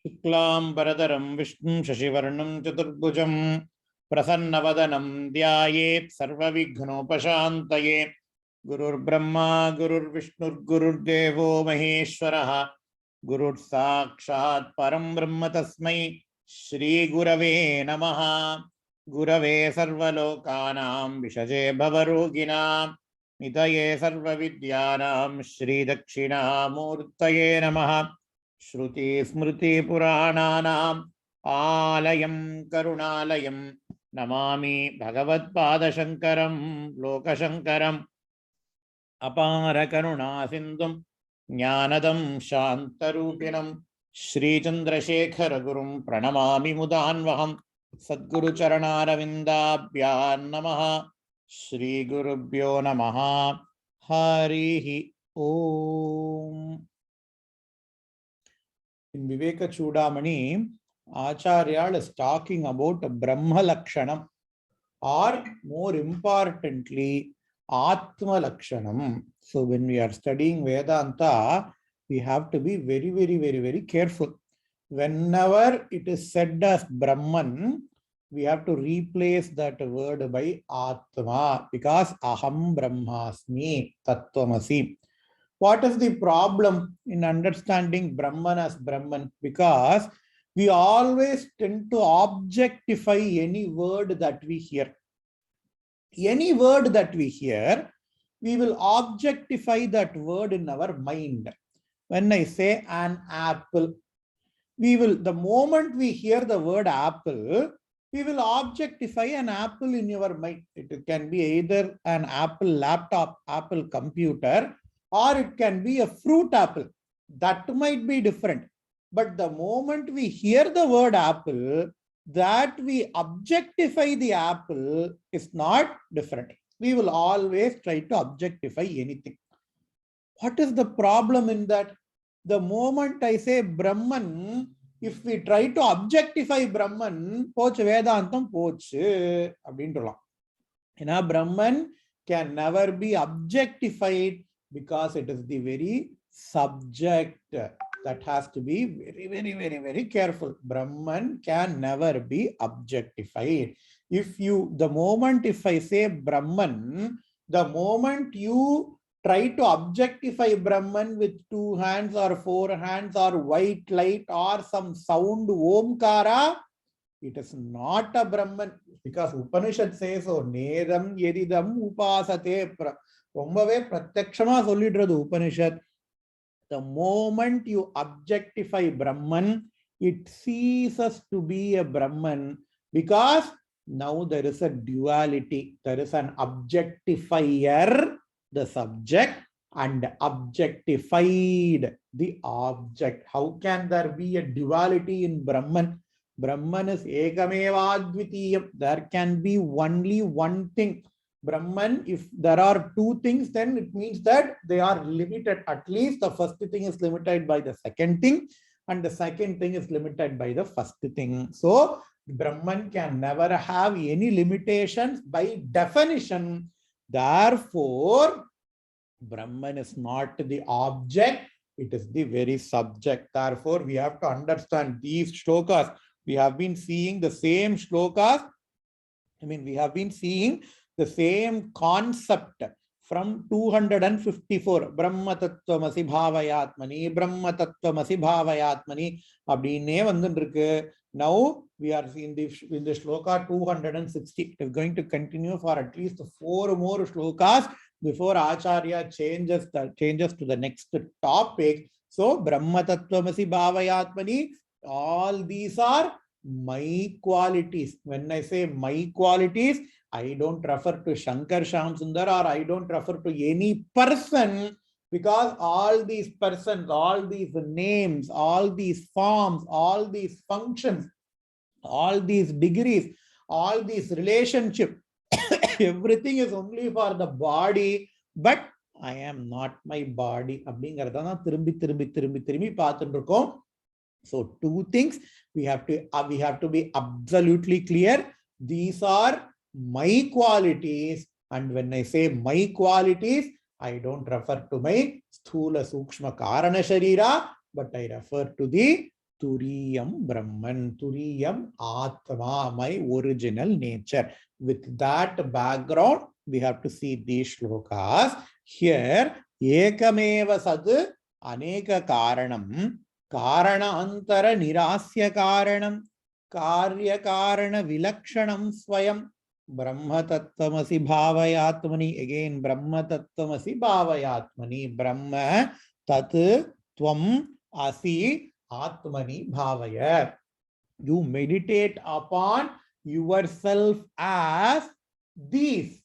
शुक्लांबरधरं विष्णुं शशिवर्णं चतुर्भुजं प्रसन्नवदनं ध्यायेत् सर्वविघ्नोपशान्तये। गुरुर्ब्रह्मा गुरुर्विष्णुर्गुरुर्देवो महेश्वरः गुरुर्साक्षात् परं ब्रह्म तस्मै श्रीगुरवे नमः। गुरवे सर्वलोकानां विषजे भवरोगिणां निधये सर्वविद्यानां श्रीदक्षिणामूर्तये नमः। श्रुति स्मृति पुराणानाम् आलयं करुणालयं नमामि भगवत्पादशङ्करं लोकशङ्करम्। अपार करुणा सिन्धुं ज्ञानदं शान्तरूपिणं श्रीचन्द्रशेखर गुरुं प्रणमामि मुदान्वहं। सद्गुरुचरणारविन्दाभ्यां नमः। श्रीगुरुभ्यो नमः। हरिः ओम्। In Vivekachudamani, Acharya is talking about Brahma Lakshanam, or more importantly, Atma Lakshanam. So when we are studying Vedanta, we have to be very careful. Whenever it is said as Brahman, we have to replace that word by Atma, because Aham Brahmasmi Tattvamasi. What is the problem in understanding Brahman as Brahman? Because we always tend to objectify any word that we hear. Any word that we hear, we will objectify that word in our mind. When I say an apple, the moment we hear the word apple, we will objectify an apple in your mind. It can be either an Apple laptop, Apple computer, or it can be a fruit apple. That might be different. But the moment we hear the word apple, that we objectify the apple is not different. We will always try to objectify anything. What is the problem in that? The moment I say Brahman, if we try to objectify Brahman, poch Vedantam poch. Brahman can never be objectified, because it is the very subject that has to be very careful. Brahman can never be objectified. The moment I say Brahman, the moment you try to objectify Brahman with 2 hands or 4 hands or white light or some sound Omkara, it is not a Brahman, because Upanishad says so. Nedam yedidam upasate. ரொம்பவே பிரத்யக்ஷமா சொல்லிடுறது Upanishad. The moment you objectify Brahman, it ceases to be a Brahman, because now there is a duality. There is an objectifier, the subject, and objectified, the object. How can there be a duality in Brahman? Brahman is ekameva advitiyam. There can be only one thing. Brahman, if there are 2 things, then it means that they are limited. At least the first thing is limited by the second thing, and the second thing is limited by the first thing. So Brahman can never have any limitations by definition. Therefore, Brahman is not the object, it is the very subject. Therefore, we have to understand these shlokas. We have been seeing the same shlokas. We have been seeing the same concept from 254. Brahma Tattvamasi Bhavayatmani, Brahma Tattvamasi Bhavayatmani. Now we are in the shloka 260. It is going to continue for at least 4 more shlokas before Acharya changes to the next topic. So Brahma Tattvamasi Bhavayatmani, all these are my qualities. When I say my qualities, I don't refer to Shankar Sham Sundar, or I don't refer to any person, because all these persons, all these names, all these forms, all these functions, all these degrees, all these relationships, everything is only for the body, but I am not my body. So 2 things we have to be absolutely clear. These are my qualities, and when I say my qualities, I don't refer to my Sthula Sukshma Karana Sharira, but I refer to the Turiyam Brahman. Turiyam Atma, my original nature. With that background, we have to see these shlokas. Here, Ekameva Sad Aneka Karanam, Karana Antara Nirasya Karanam, Karya Karana Vilakshanam Swayam, Brahma Tattvamasi Bhavayatmani. Again, Brahma Tattvamasi Bhavayatmani. Brahma Tat Tvam Asi Atmani Bhavaya. You meditate upon yourself as these,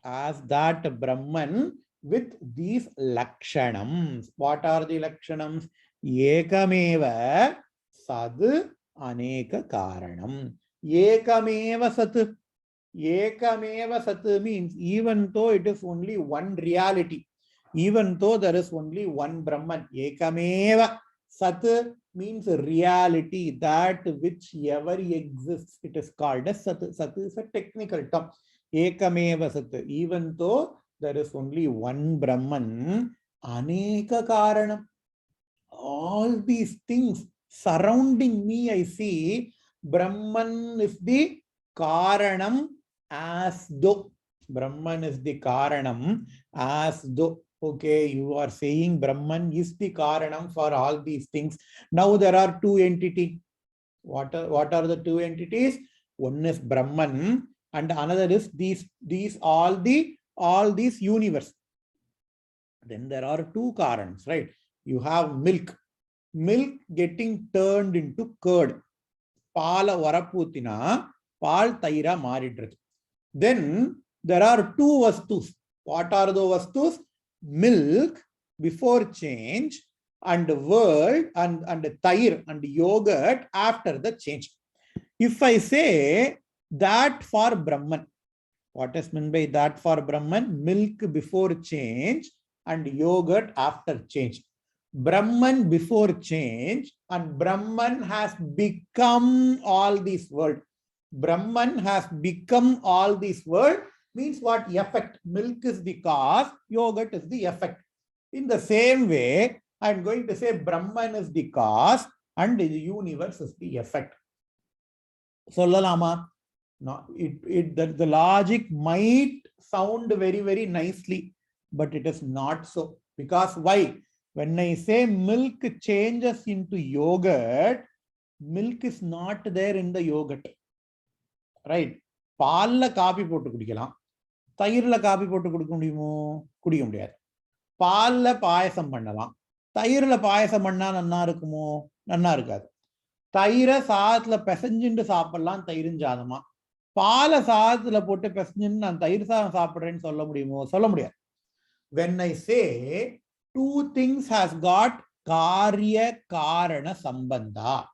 as that Brahman with these lakshanams. What are the lakshanams? Ekameva sad aneka karanam. Ekameva sat. Ekameva sat means even though it is only one reality, even though there is only one Brahman, Ekameva sat means reality, that which ever exists, it is called as sat. Sat is a technical term. Ekameva sat, even though there is only one Brahman, aneka karanam. All these things surrounding me, I see Brahman is the karanam, as though. Brahman is the karanam, as though. Okay, you are saying Brahman is the karanam for all these things. Now there are two entities. What are the two entities? One is Brahman and another is all these universe. Then there are two karanams, right? You have milk getting turned into curd. Pala varaputina, pal taira maridrat. Then there are two vastus. What are those vastus? Milk before change, and world and tair and yogurt after the change. If I say that for Brahman, what is meant by that for Brahman? Milk before change and yogurt after change. Brahman before change and Brahman has become all this world. Brahman has become all this world means what? Effect. Milk is the cause, yogurt is the effect. In the same way, I am going to say Brahman is the cause and the universe is the effect. Sollalama. No, the logic might sound very, very nicely, but it is not so. Because why? When I say milk changes into yogurt, milk is not there in the yogurt. Right? பால்ல coffee போட்டு குடிக்கலாம், தயிர்ல coffee போட்டு குடிக்க முடியுமோ? குடிக்க முடியாது. பால்ல பாயசம் பண்ணலாம், தயிர்ல பாயசம் பண்ணா நன்னா இருக்குமோ? நன்னா இருக்காது. தயிரை சாதத்துல பிசைஞ்சுட்டு சாப்பிடலாம், தயிரும் சாதமா. பாலை சாதத்துல போட்டு பிசைஞ்சுன்னு நான் தயிர் சாதம் சாப்பிடுறேன்னு சொல்ல முடியுமோ? சொல்ல முடியாது. When I say two things has got karya karana sambandha,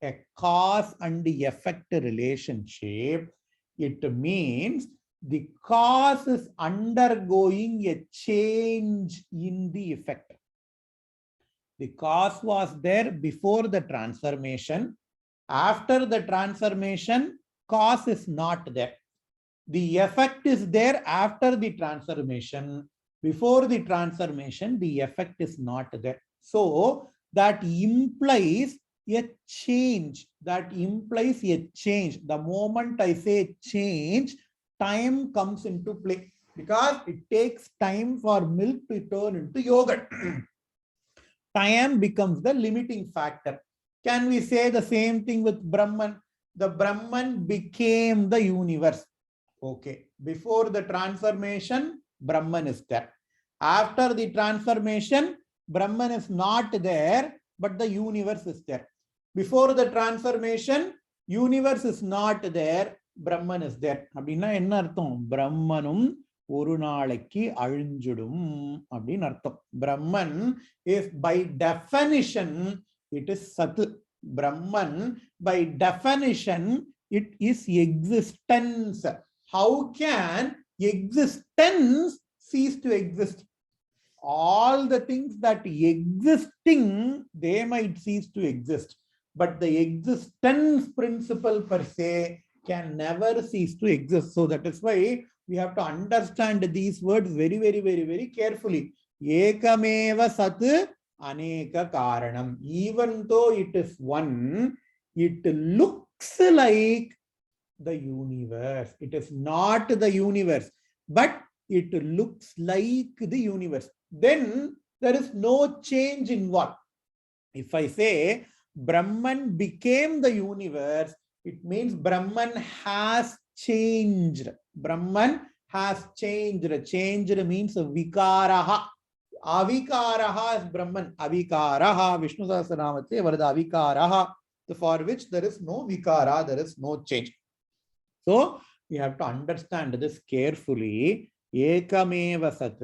a cause and effect relationship, it means the cause is undergoing a change in the effect. The cause was there before the transformation. After the transformation, cause is not there. The effect is there after the transformation. Before the transformation, the effect is not there. So that implies a change. That implies a change. The moment I say change, time comes into play, because it takes time for milk to turn into yogurt. Time becomes the limiting factor. Can we say the same thing with Brahman? The Brahman became the universe. Okay. Before the transformation, Brahman is there. After the transformation, Brahman is not there, but the universe is there. Before the transformation, universe is not there, Brahman is there. அப்படின்னா என்ன அர்த்தம்? பிரம்மனும் ஒரு நாளைக்கு அழிஞ்சிடும் அப்படின்னு அர்த்தம். Brahman is by definition, it is Sat. Brahman by definition, it is existence. How can existence cease to exist? All the things that existing, they might cease to exist, but the existence principle per se can never cease to exist. So that is why we have to understand these words very, very, very, very carefully. Ekameva sat Aneka Karanam. Even though it is one, it looks like the universe. It is not the universe, but it looks like the universe. Then there is no change in what? If I say Brahman became the universe, it means Brahman has changed. Brahman has changed. Changed means vikaraha. Avikaraha is Brahman. Avikaraha, Vishnu Sahasranamatte varada avikaraha, for which there is no vikara, there is no change. So we have to understand this carefully. Ekameva sat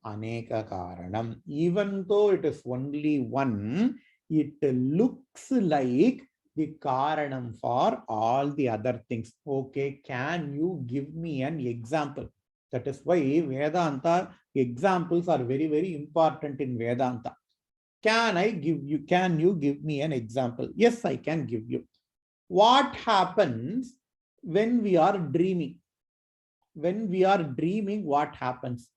aneka karanam. Even though it is only one, it looks like the karanam for all the other things. Okay, can you give me an example? That is why Vedanta examples are very, very important in Vedanta. Can you give me an example? Yes, I can give you. What happens when we are dreaming? When we are dreaming, what happens?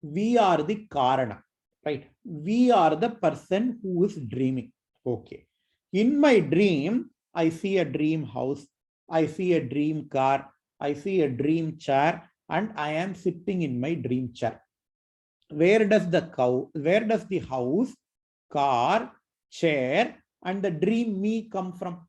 We are the karana, right? We are the person who is dreaming. Okay. In my dream, I see a dream house, I see a dream car, I see a dream chair, and I am sitting in my dream chair. Where does the house, car, chair, and the dream me come from?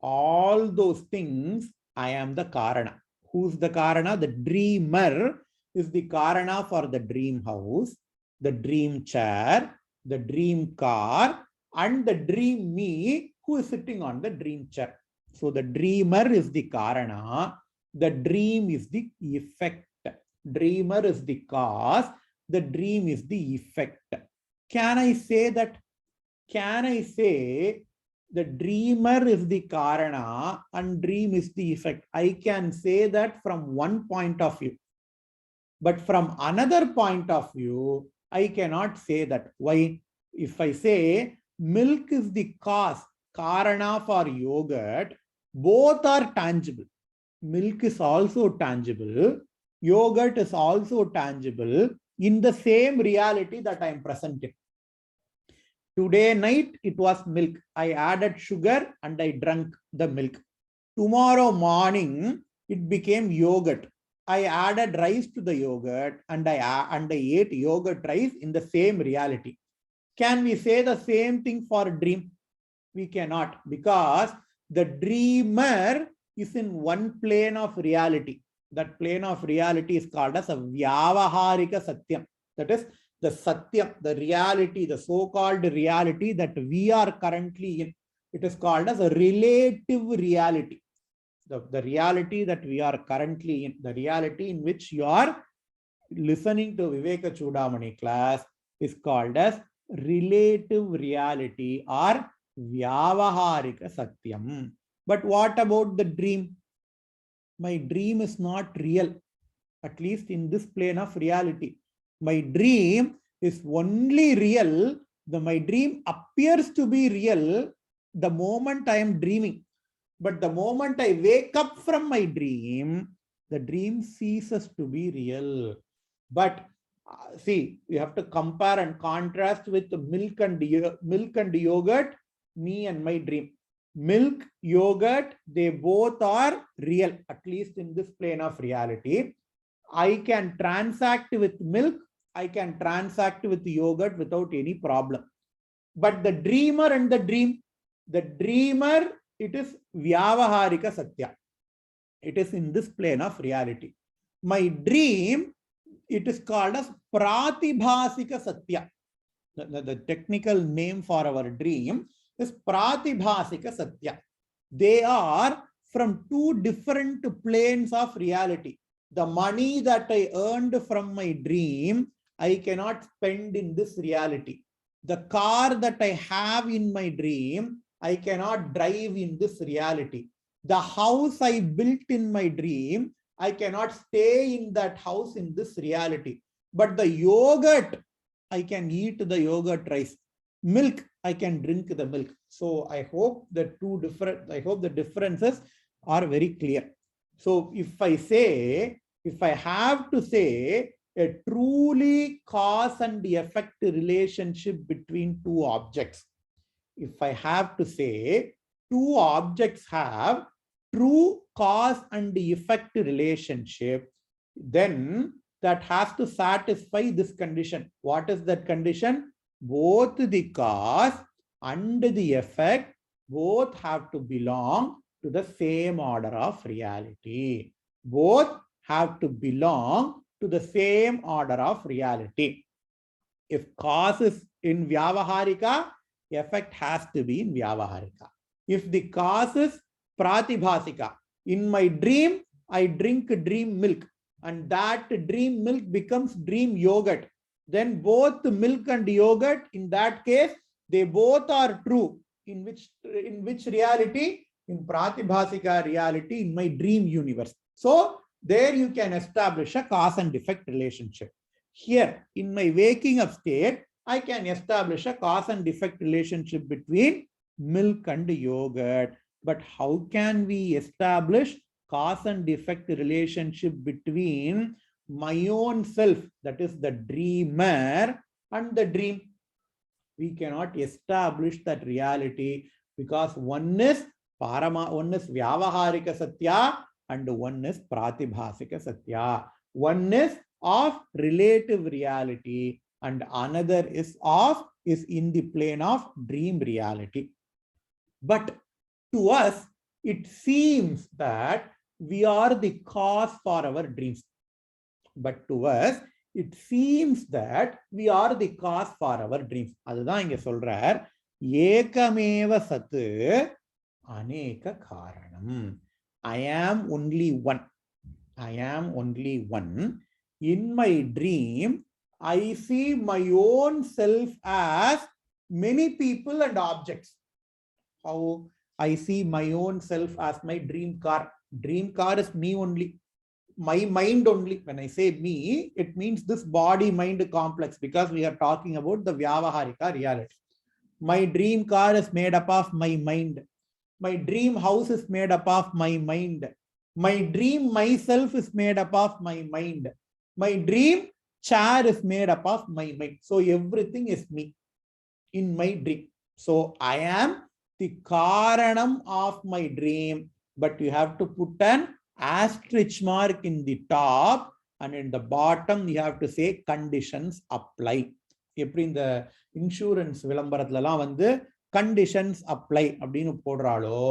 All those things, I am the Karana. Who's the Karana? The dreamer is the Karana for the dream house, the dream chair, the dream car, and the dream me who is sitting on the dream chair. So the dreamer is the Karana, the dream is the effect. Dreamer is the cause, the dream is the effect. Can I say that? Can I say the dreamer is the karana and dream is the effect? I can say that from one point of view. But from another point of view, I cannot say that. Why? If I say milk is the cause, karana for yogurt, both are tangible. Milk is also tangible. Yogurt is also tangible in the same reality that I am present in. Today night, it was milk. I added sugar and I drank the milk. Tomorrow morning, it became yogurt. I added rice to the yogurt and I ate yogurt rice in the same reality. Can we say the same thing for a dream? We cannot, because the dreamer is in one plane of reality. That plane of reality is called as a Vyavaharika Satyam. That is the Satyam, the reality, the so-called reality that we are currently in. It is called as a relative reality. The reality that we are currently in, the reality in which you are listening to Vivekachudamani class is called as relative reality or Vyavaharika Satyam. But what about the dream? My dream is not real, at least in this plane of reality. My dream is only real. My dream appears to be real the moment I am dreaming. But the moment I wake up from my dream, the dream ceases to be real. But see, you have to compare and contrast with the milk and yogurt, me and my dream. Milk, yogurt, they both are real, at least in this plane of reality. I can transact with milk, I can transact with yogurt without any problem. But the dreamer and the dreamer, it is Vyavaharika Satya. It is in this plane of reality. My dream, it is called as Pratibhasika Satya. The technical name for our dream is Pratibhasika Satya. They are from two different planes of reality. The money that I earned from my dream, I cannot spend in this reality. The car that I have in my dream, I cannot drive in this reality. The house I built in my dream, I cannot stay in that house in this reality. But the yogurt, I can eat the yogurt rice. Milk, I can drink the milk. So I hope the differences are very clear. So if I have to say a truly cause and effect relationship between two objects. If I have to say two objects have true cause and effect relationship, then that has to satisfy this condition. What is that condition? Both the cause and the effect both have to belong to the same order of reality. Both have to belong to the same order of reality. If cause is in Vyavaharika, effect has to be in Vyavaharika. If the cause is Pratibhasika, in my dream, I drink dream milk, and that dream milk becomes dream yogurt. Then both the milk and yogurt, in that case, they both are true. In which reality? In Pratibhasika reality, in my dream universe. So there you can establish a cause and effect relationship. Here, in my waking up state, I can establish a cause and effect relationship between milk and yogurt. But how can we establish cause and effect relationship between my own self, that is the dreamer, and the dream? We cannot establish that reality because one is Vyavaharika Satya and one is Pratibhasika Satya. One is of relative reality and another is in the plane of dream reality. But to us, it seems that we are the cause for our dreams. But to us, it seems that we are the cause for our dreams. அதுதான் இங்க சொல்றார், ஏகமேவ சத்து அநேக காரணம். I am only one. I am only one. In my dream, I see my own self as many people and objects. How I see my own self as my dream car. Dream car is me only. My mind only. When I say me, it means this body-mind complex because we are talking about the Vyavaharika reality. My dream car is made up of my mind. My dream house is made up of my mind. My dream myself is made up of my mind. My dream chair is made up of my mind. So everything is me in my dream. So I am the Karanam of my dream, but you have to put an asterisk mark in the top and in the bottom you have to say conditions apply. எப்படி இந்த insurance விளம்பரத்துலலாம் வந்து conditions apply அப்படின்னு போடுறாளோ,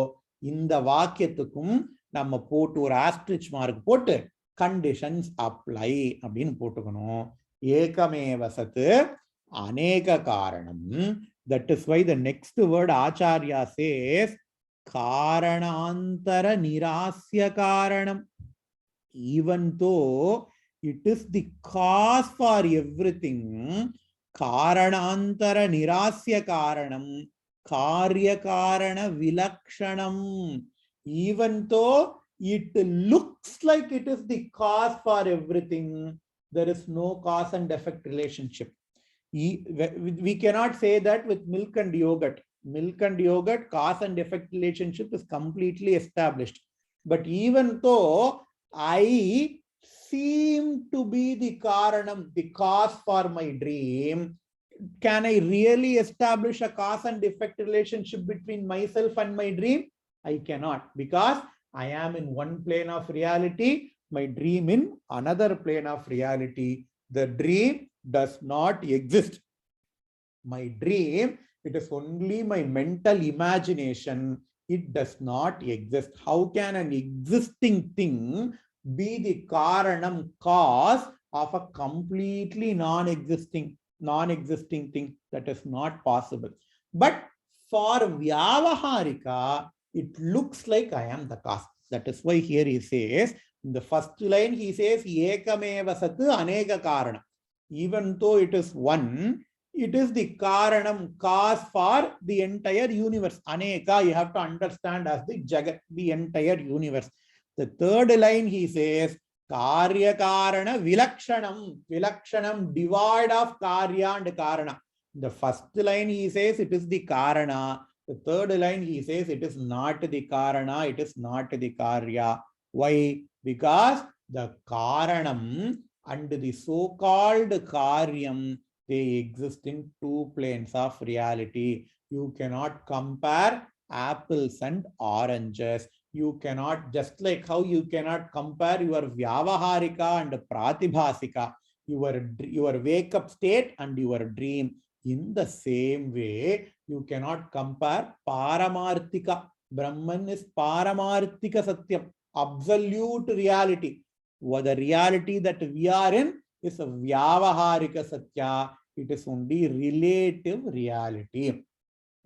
இந்த வாக்கியத்துக்கும் நம்ம போட்டு ஒரு ostrich mark போட்டு conditions apply அப்படின்னு போட்டுக்கணும். ஏகமேவ சத்து அநேக காரணம். That is why the next word Acharya says Karanantara Nirasya Karanam. Even though it is the cause for everything, Karanantara Nirasya Karanam, Karya Karana Vilakshanam. Even though it looks like it is the cause for everything, there is no cause and effect relationship. We cannot say that with milk and yogurt. Milk and yogurt, cause and effect relationship is completely established. But even though I seem to be the Karanam, the cause for my dream, can I really establish a cause and effect relationship between myself and my dream? I cannot, because I am in one plane of reality, my dream in another plane of reality. The dream does not exist. My dream, it is only my mental imagination. It does not exist. How can an existing thing be the Karanam, cause of a completely non-existing thing? That is not possible. But for Vyavaharika, it looks like I am the cause. That is why here he says, in the first line he says, Ekameva Sat Aneka Karanam. Even though it is one, it is the Karanam, cause for the entire universe. Aneka, you have to understand as the Jagat, the entire universe. The third line he says, Karya Karana Vilakshanam. Vilakshanam, devoid of Karya and Karana. The first line he says it is the Karana. The third line he says it is not the Karana, it is not the Karya. Why? Because the Karanam and the so-called karyam, they exist in two planes of reality. You cannot compare apples and oranges. You cannot, just like how you cannot compare your vyavaharika and pratibhasika, your wake-up state and your dream. In the same way, you cannot compare paramarthika. Brahman is paramarthika satyam, absolute reality. The reality that we are in is a vyavaharika satya. It is only relative reality.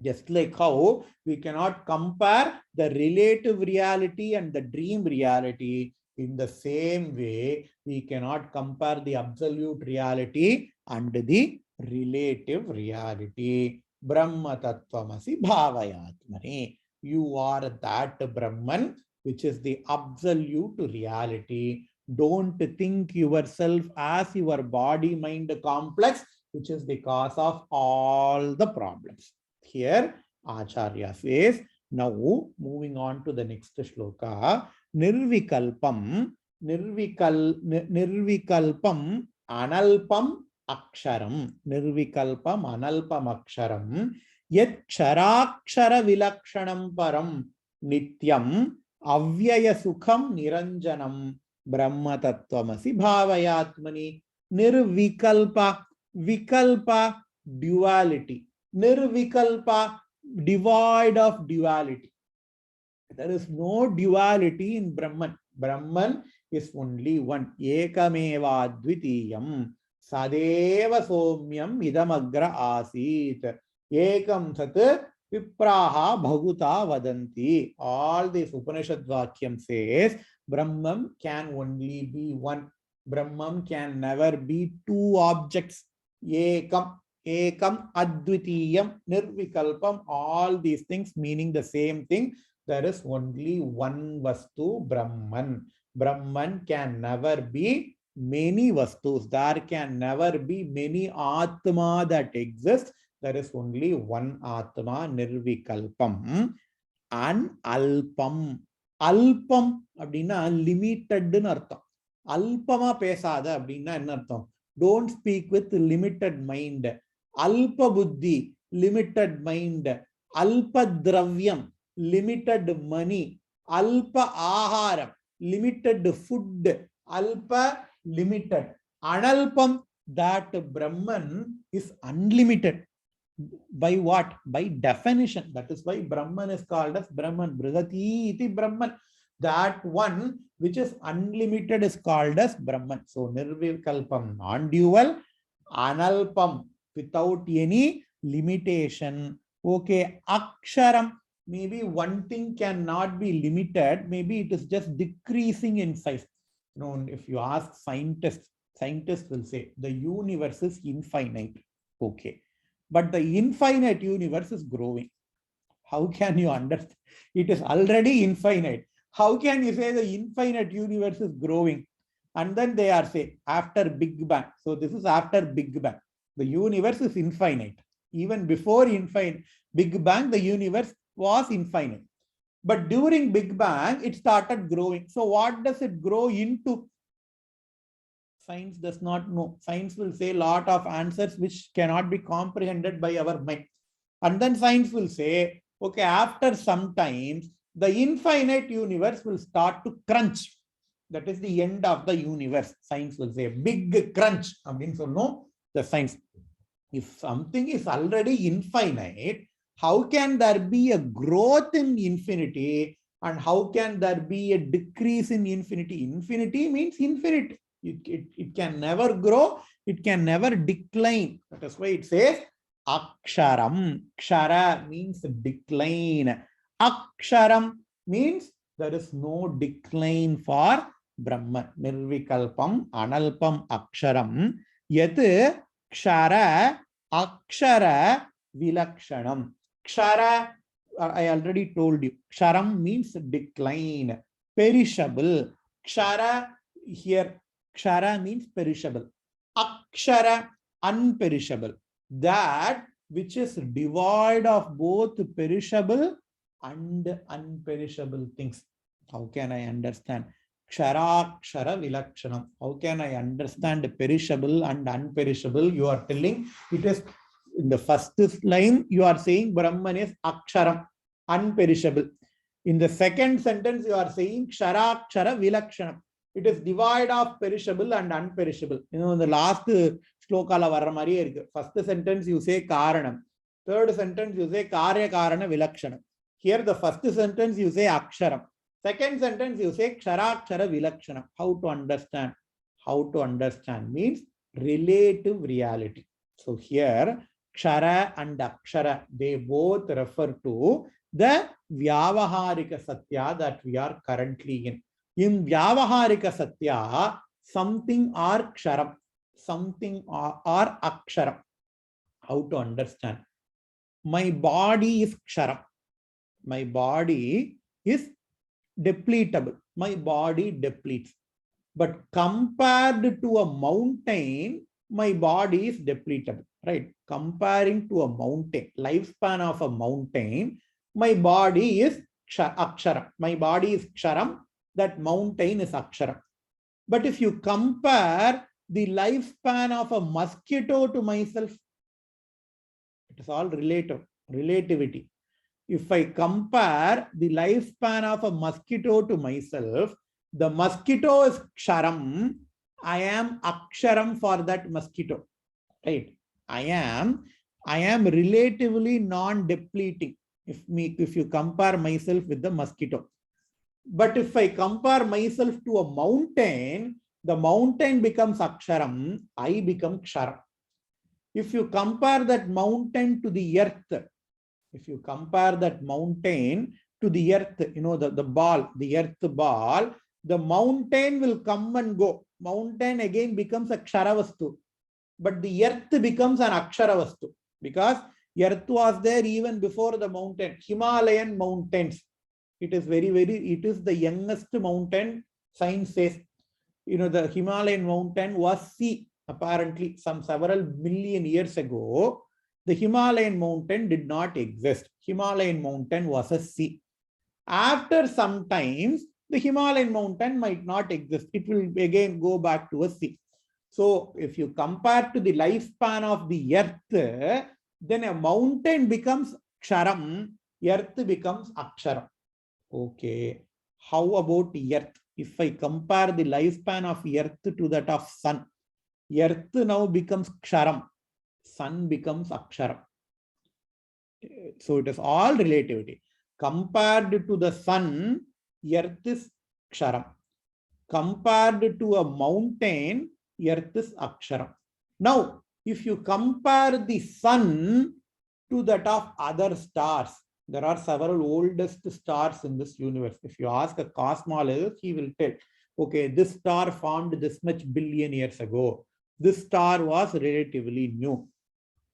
Just like how we cannot compare the relative reality and the dream reality, in the same way, we cannot compare the absolute reality and the relative reality. Brahma tattvamasi bhavayatmani. You are that Brahman, which is the absolute reality. Don't think yourself as your body-mind complex, which is the cause of all the problems. Here, Acharya says, now moving on to the next shloka, nirvikalpam analpam aksharam, nirvikalpam analpam aksharam, yet ksharakshara vilakshanam param, nityam avyaya sukham niranjanam, brahma tattvamasi bhavayatmani. Nirvikalpa, vikalpa, duality. Nirvikalpa, devoid of duality. There is no duality in Brahman. Brahman is only one. Ekameva dvitiyam. Sadeva somyam idamagra asit. Ekam sat vipraha bhaguta vadanti. All these Upanishad Vakyam says Brahman can only be one. Brahman can never be two objects. Ekam. Ekam, Advitiyam, Nirvikalpam, all these things meaning the same thing. There is only one Vastu, Brahman. Brahman can never be many Vastus. There can never be many Atma that exist. There is only one Atma, Nirvikalpam. And Alpam. Alpam, அப்படின்னா limitedன்னு அர்த்தம். அல்பமா பேசாத அப்படின்னா என்ன அர்த்தம்? Don't speak with limited mind. Alpa buddhi, limited mind. Alpa dravyam, limited money. Alpa aharam, limited food. Alpa, limited. Analpam, that Brahman is unlimited. By what? By definition. That is why Brahman is called as Brahman. Brigati iti Brahman. That one which is unlimited is called as Brahman. So Nirvikalpam, non-dual. Analpam, without any limitation. Okay, Aksharam, maybe one thing cannot be limited. Maybe it is just decreasing in size. You know, if you ask scientists, scientists will say the universe is infinite. Okay, but the infinite universe is growing. How can you understand? It is already infinite. How can you say the infinite universe is growing? And then they are say after Big Bang. So this is after Big Bang. The universe is infinite. Even before Big Bang, the universe was infinite. But during Big Bang, it started growing. So what does it grow into? Science does not know. Science will say a lot of answers which cannot be comprehended by our mind. And then science will say, okay, after some time, the infinite universe will start to crunch. That is the end of the universe. Science will say big crunch. I mean, so no, the science. If something is already infinite, how can there be a growth in infinity? And how can there be a decrease in infinity? Infinity means infinite. It can never grow. It can never decline. That is why it says Aksharam. Kshara means decline. Aksharam means there is no decline for Brahman. Nirvikalpam, analpam, aksharam. Yat kshara, akshara, vilakshanam. Kshara, I already told you. Ksharam means decline, perishable. Kshara, here, kshara means perishable. Akshara, unperishable. That which is devoid of both perishable and unperishable things. How can I understand? Ksharakshara Vilakshanam. How can I understand perishable and unperishable? You are telling it is in the first line, you are saying Brahman is Aksharam, unperishable. In the second sentence, you are saying Ksharakshara Vilakshanam. It is devoid of perishable and unperishable. You know, in the last slokala varra mariye irukku. First sentence you say Karanam. Third sentence you say Karya Karana Vilakshanam. Here the first sentence you say Aksharam. Second sentence you say Ksharakshara Vilakshanam. How to understand? How to understand means relative reality. So here Kshara and Akshara, they both refer to the Vyavaharika Satya that we are currently in. In Vyavaharika Satya, something or Ksharam, something or Aksharam. How to understand? My body is Ksharam. My body is depletable. My body depletes. But compared to a mountain, my body is depletable. Right? Comparing to a mountain, lifespan of a mountain, my body is Aksharam. My body is Ksharam. That mountain is Aksharam. But if you compare the lifespan of a mosquito to myself, it is all relative, relativity. If I compare the lifespan of a mosquito to myself, the mosquito is Ksharam, I am Aksharam for that mosquito. Right? I am relatively non-depleting if you compare myself with the mosquito. But if I compare myself to a mountain, the mountain becomes Aksharam, I become Ksharam. If you compare that mountain to the earth, if you compare that mountain to the earth, you know, the ball, the earth ball, the mountain will come and go. Mountain again becomes a Ksharavastu. But the earth becomes an Aksharavastu. Because earth was there even before the mountain. Himalayan mountains. It is it is the youngest mountain, science says. You know, the Himalayan mountain was sea. Apparently, several million years ago, the Himalayan mountain did not exist. Himalayan mountain was a sea. After some times, the Himalayan mountain might not exist. It will again go back to a sea. So if you compare to the lifespan of the earth, then a mountain becomes Ksharam, earth becomes Aksharam. Okay. How about earth? If I compare the lifespan of earth to that of sun, earth now becomes Ksharam, sun becomes Aksharam. So it is all relativity. Compared to the sun, earth is Ksharam. Compared to a mountain, earth is Aksharam. Now, if you compare the sun to that of other stars, there are several oldest stars in this universe. If you ask a cosmologist, he will tell, okay, this star formed this much billion years ago. This star was relatively new.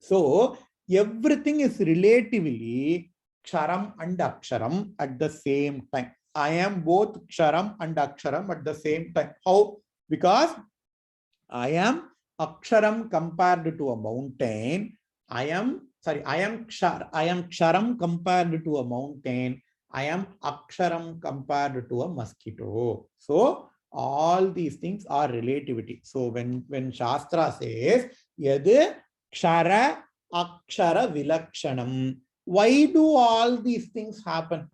So everything is relatively Ksharam and Aksharam at the same time. I am both Ksharam and Aksharam at the same time. How? Because I am Aksharam compared to a mountain. I am Ksharam compared to a mountain. I am Aksharam compared to a mosquito. So all these things are relativity. So when Shastra says Yad Kshara Akshara Vilakshanam, why do all these things happen?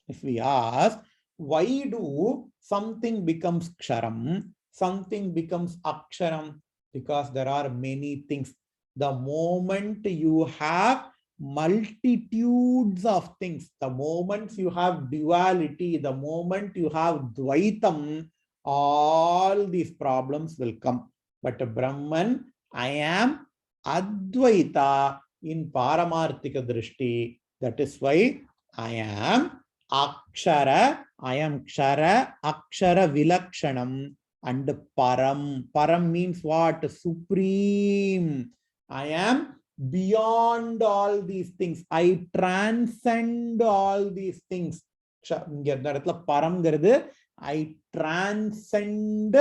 If we ask, why do something becomes Ksharam, something becomes Aksharam? Because there are many things. The moment you have multitudes of things, the moment you have duality, the moment you have Dvaitam, all these problems will come. But Brahman, I am Advaita in Paramarthika Drishti. That is why I am Akshara, I am Kshara, Akshara Vilakshanam, and Param. Param means what? Supreme. I am beyond all these things. I transcend all these things. I transcend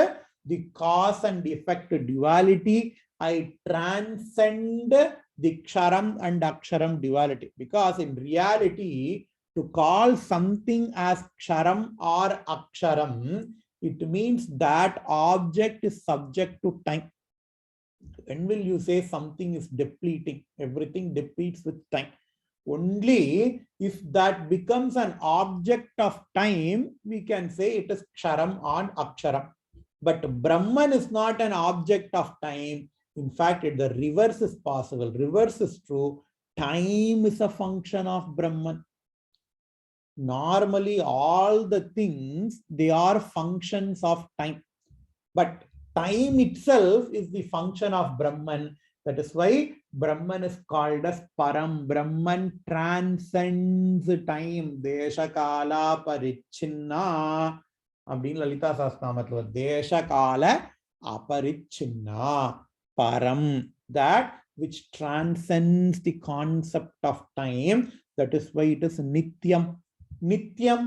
the cause and effect duality. I transcend the Ksharam and Aksharam duality. Because in reality, to call something as Ksharam or Aksharam it means that object is subject to time. When will you say something is depleting? Everything depletes with time. Only if that becomes an object of time, we can say it is ksharam or aksharam. But Brahman is not an object of time. In fact, the reverse is possible. Reverse is true. Time is a function of Brahman. Normally, all the things, they are functions of time. But time itself is the function of Brahman. That is why Brahman is called as Param. Brahman transcends time. Desha Kala Parichinna. அப்படின்னு லலிதா சாஸ்திரநாமத்தில் தேச கால அபரிச்சின்னா பரம், that which transcends the concept of time. That is why it is nityam. Nityam,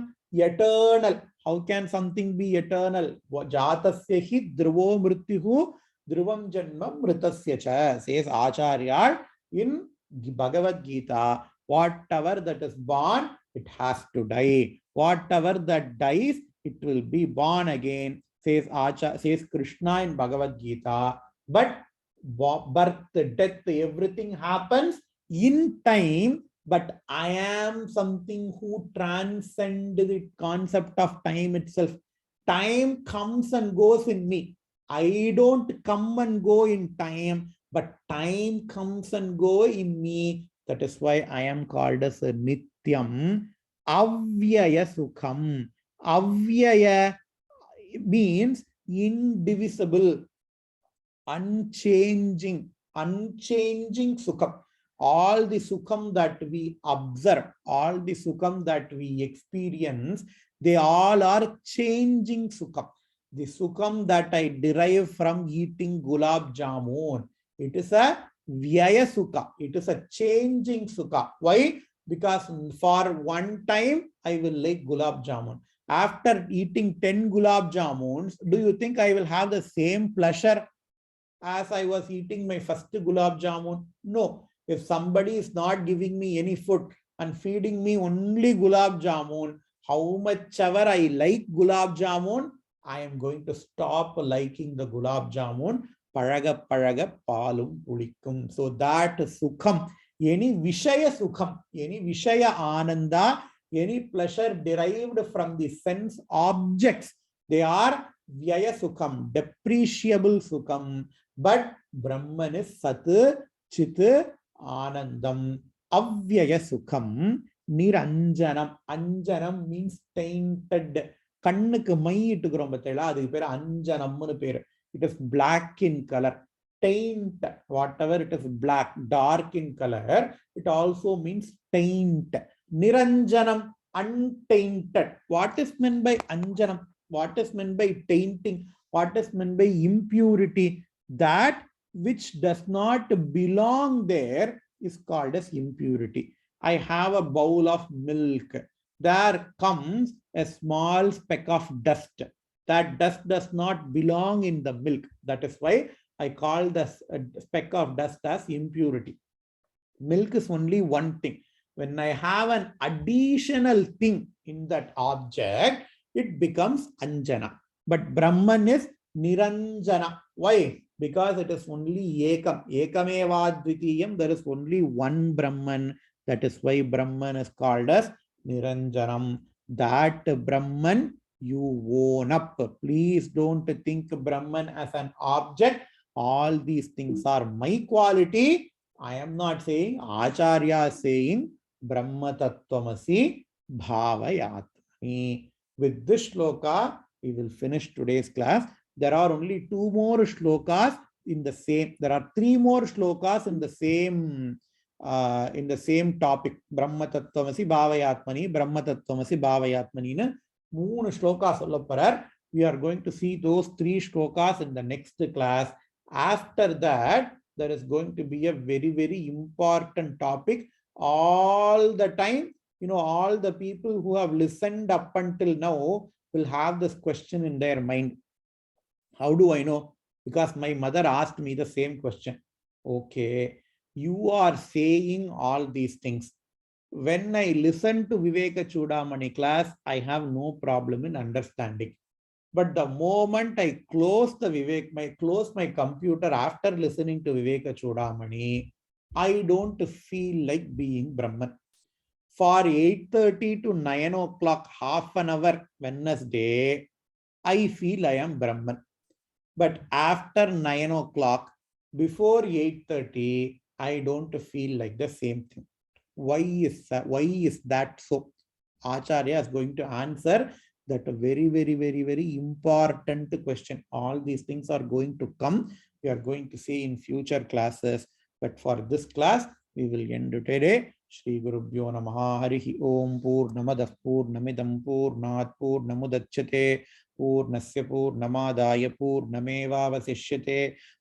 eternal. How can something be eternal? Jatasya hi dhruvo mrityuhu dhruvam janma mritasya cha, says Acharya in Bhagavad Gita. Whatever that is born, it has to die. Whatever that dies, it will be born again, says Krishna in Bhagavad Gita. But birth, death, everything happens in time. But I am something who transcends the concept of time itself. Time comes and goes in me. I don't come and go in time, but time comes and go in me. That is why I am called as a Nityam. Avyaya Sukham. Avyaya means indivisible, unchanging Sukham. All the Sukham that we observe, all the Sukham that we experience, they all are changing Sukham. The Sukham that I derive from eating gulab jamun, it is a Vyaya Sukha. It is a changing Sukha. Why? Because for one time, I will like gulab jamun. After eating 10 gulab jamuns, do you think I will have the same pleasure as I was eating my first gulab jamun? No. If somebody is not giving me any food and feeding me only gulab jamun, how much ever I like gulab jamun, I am going to stop liking the gulab jamun. Paraga paraga palum pulikum. So that Sukham, any Vishaya Sukham, any Vishaya Ananda, any pleasure derived from the sense objects, they are Vyaya Sukham, depreciable Sukham. But Brahman is Sat, Chit, Anandam. Avyaya Sukham, Niranjanam. Anjanam means tainted. கண்ணுக்கு my இட்டுக்கிறோம் பார்த்தீங்களா, அதுக்கு பேர் அஞ்சனம்னு பேரு. It is black in color. Taint, whatever it is black, dark in color, it also means taint. Niranjanam, untainted. What is meant by anjanam? What is meant by tainting? What is meant by impurity? That which does not belong there is called as impurity. I have a bowl of milk. There comes a small speck of dust. That dust does not belong in the milk. That is why I call this speck of dust as impurity. Milk is only one thing. When I have an additional thing in that object, it becomes anjana. But Brahman is niranjana. Why? Because it is only ekam. Ekameva dvitiyam. There is only one Brahman. That is why Brahman is called as Niranjanam. That Brahman you own up. Please don't think Brahman as an object. All these things are my quality. I am not saying. Acharya is saying Brahma Tattvamasi Bhavayatmani. With this shloka, we will finish today's class. There are only 2 more shlokas in the same. There are 3 more shlokas in the same topic. Brahma Tattvamasi Bhavayatmani, Brahma Tattvamasi Bhavayatmani. 3 shlokas சொல்ல போறார். We are going to see those 3 shlokas in the next class. After that, there is going to be a very, very important topic. All the time, all the people who have listened up until now will have this question in their mind. How do I know? Because my mother asked me the same question. Okay, you are saying all these things. When I listen to Vivekachudamani class, I have no problem in understanding. But the moment I close my computer after listening to Vivekachudamani, I don't feel like being Brahman. For 8:30 to 9 o'clock, half an hour Wednesday, I feel I am Brahman. But after 9 o'clock, before 8:30, I don't feel like the same thing. Why is that? Why is that so? Acharya is going to answer that very important question. All these things are going to come. We are going to see in future classes. But for this class, we will end today. Shri Gurubhyo Namaha Harihi Om Purnamadah Purnamidam Purnat Purnamudachyate पूर्णस्य पूर्णमादाय पूर्णमेवावशिष्यते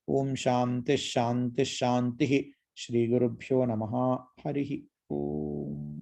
ओम शांति शांति शांति श्री गुरुभ्यो नमः हरि ओम।